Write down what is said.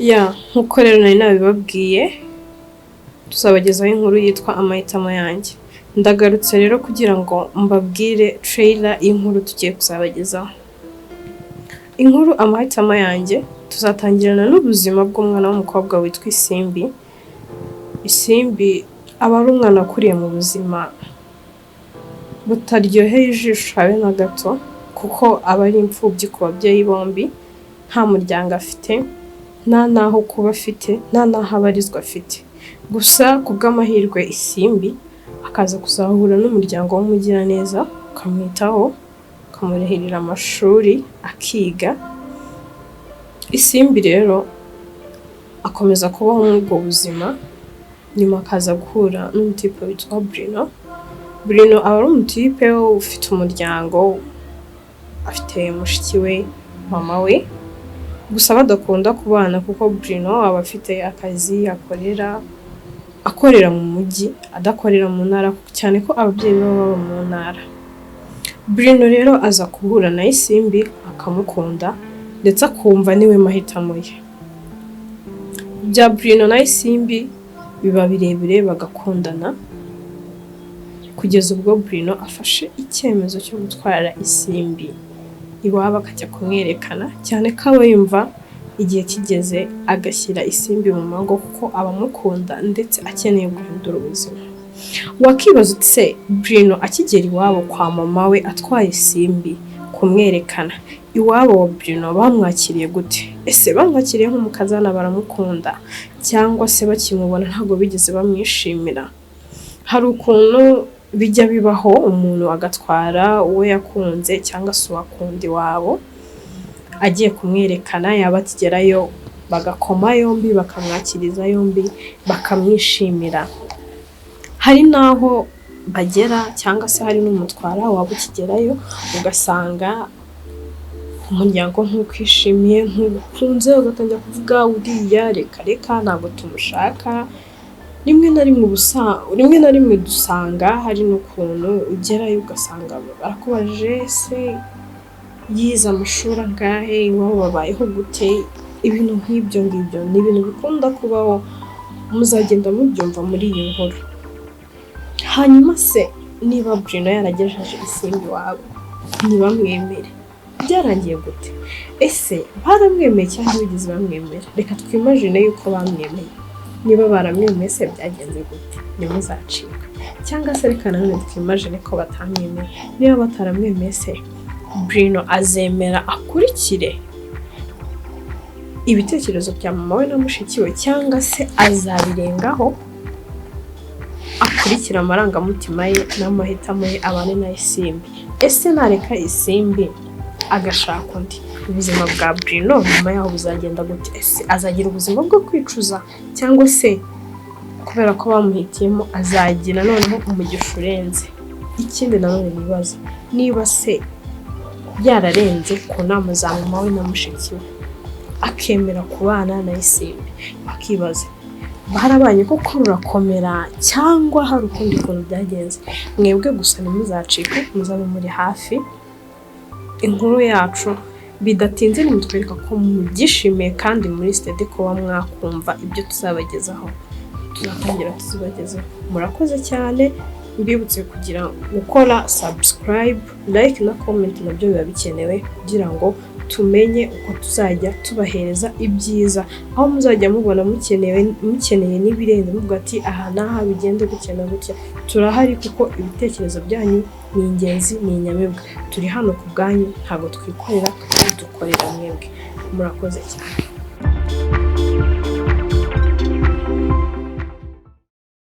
nkuko rero nari nabibabwiye tuzabagezaho inkuru yitwa amahitamo yanjye. Ndagarutse rero kugira ngo mbabwire trailer y'inkuru tugiye kuzabagezaho. Inkuru amahitamo yanjye tuzatangirana n'ubuzima bw'umwana w'umukobwa witwa Isimbi. Isimbi aba ari umwana akuriye mu buzima butaryoheye ijisho habe na gato, kuko aba ari imfubyi ku babyeyi bombi, nta muryango afite, nta naho kuba afite, nta naho abarizwa afite. Gusa kubw'amahirwe Isimbi akaza kuzahura n'umuryango w'umugiraneza ukamwitaho, ukamurihirira amashuri akiga. Isimbi rero akomeza kubaho muri ubwo buzima, nyuma akaza guhura n'umutipe witwa Bruno. Bruno aba ari umutipe ufite umuryango, afite mushiki we, mama we, gusa badakunda kubana kuko Bruno aba afite akazi akorera mu mujyi, adakorera mu ntara, cyane ko ababyeyi baba mu ntara. Bruno rero aza guhura na Isimbi akamukunda ndetse akumva niwe mahitamo ye. Bya Bruno na Isimbi biba birebire bagakundana, kugeza ubwo Bruno afashe icyemezo cyo gutwara Isimbi iwabo akajya kumwerekana, cyane ko aba yumva igihe kigeze agashyira Isimbi mu mago kuko abamukunda ndetse akeneye guhindura ubuzima. Wakibaza utse Bruno akigera iwabo kwa mama we atwaye Isimbi kumwerekana, iwabo wa Bruno bamwakiriye gute? Ese bamwakiriye nk'umukazana baramukunda, cyangwa se bakimubona ntabwo bigeze bamwishimira? Hari ukuntu bijya bibaho umuntu agatwara uwo yakunze cyangwa se uwakunda iwabo, agiye kumwerekana, yaba akigerayo bagakoma yombi, bakamwakiriza yombi, bakamwishimira. Hari naho bagera cyangwa se hari n'umutwara waba ukigerayo ugasanga umuryango ntukwishimiye, ntukunze, ugatangira kuvuga uriya reka ntabwo tumushaka. Rimwe na rimwe dusanga hari n'ukuntu ugerayo ugasanga barakubaje se yize amashuri angahe, iwabo babayeho gute? Ibintu nk'ibyo ngibyo ni ibintu bikunda kubaho, muzagenda mubyumva muri iyi nkuru. Hanyuma se niba Bruno yaragejeje Isimbi iwabo ntibamwemere, byarangiye gute? Ese baramwemeye cyangwa bigeze bamwemera? Reka twimagine yuko bamwemeye. Niba baramwemeye se byagenze gute? Ntimuzacika. Cyangwa se reka nanone twimagine ko batamwemeye. Niba bataramwemeye se Bruno azemera akurikire ibitekerezo bya mama we na mushiki we, cyangwa se azabirengaho akurikira amarangamutima ye n'amahitamo ye abane na Isimbi? Ese nareka Isimbi agashaka undi, ubuzima bwa Bruno nyuma yaho buzagenda gute? Ese azagira ubuzima bwo kwicuza, cyangwa se kubera ko bamuhitiyemo azagira noneho umugisha urenze? Ikindi nanone nibaza, niba se byararenze ku nama za mama we na mushiki we akemera kubana na Isimbi, bakibaza barabanye koko rurakomera cyangwa hari ukundi kuntu byagenze? Mwebwe gusa ntimuzacike, muzabe muri hafi inkuru yacu, bidatinze nimutwereka ko mugishimiye kandi muri steady ko mwakumva ibyo tuzabagezaho, tuzatangira tuzibagezaho. Murakoze cyane, mbibutse kugira gukora subscribe, like na comment, nabyo biba bikenewe kugira ngo tumenye uko tuzajya tubahereza ibyiza, aho muzajya mubona mukeneye n'ibirenze, muvuga ati aha naha bigende gukena gutya. Turahari kuko ibitekerezo byanyu ni ingenzi, ni inyamibwa. Turi hano ku bwanyu, ntabwo twikorera, dukorera mwebwe. Murakoze cyane.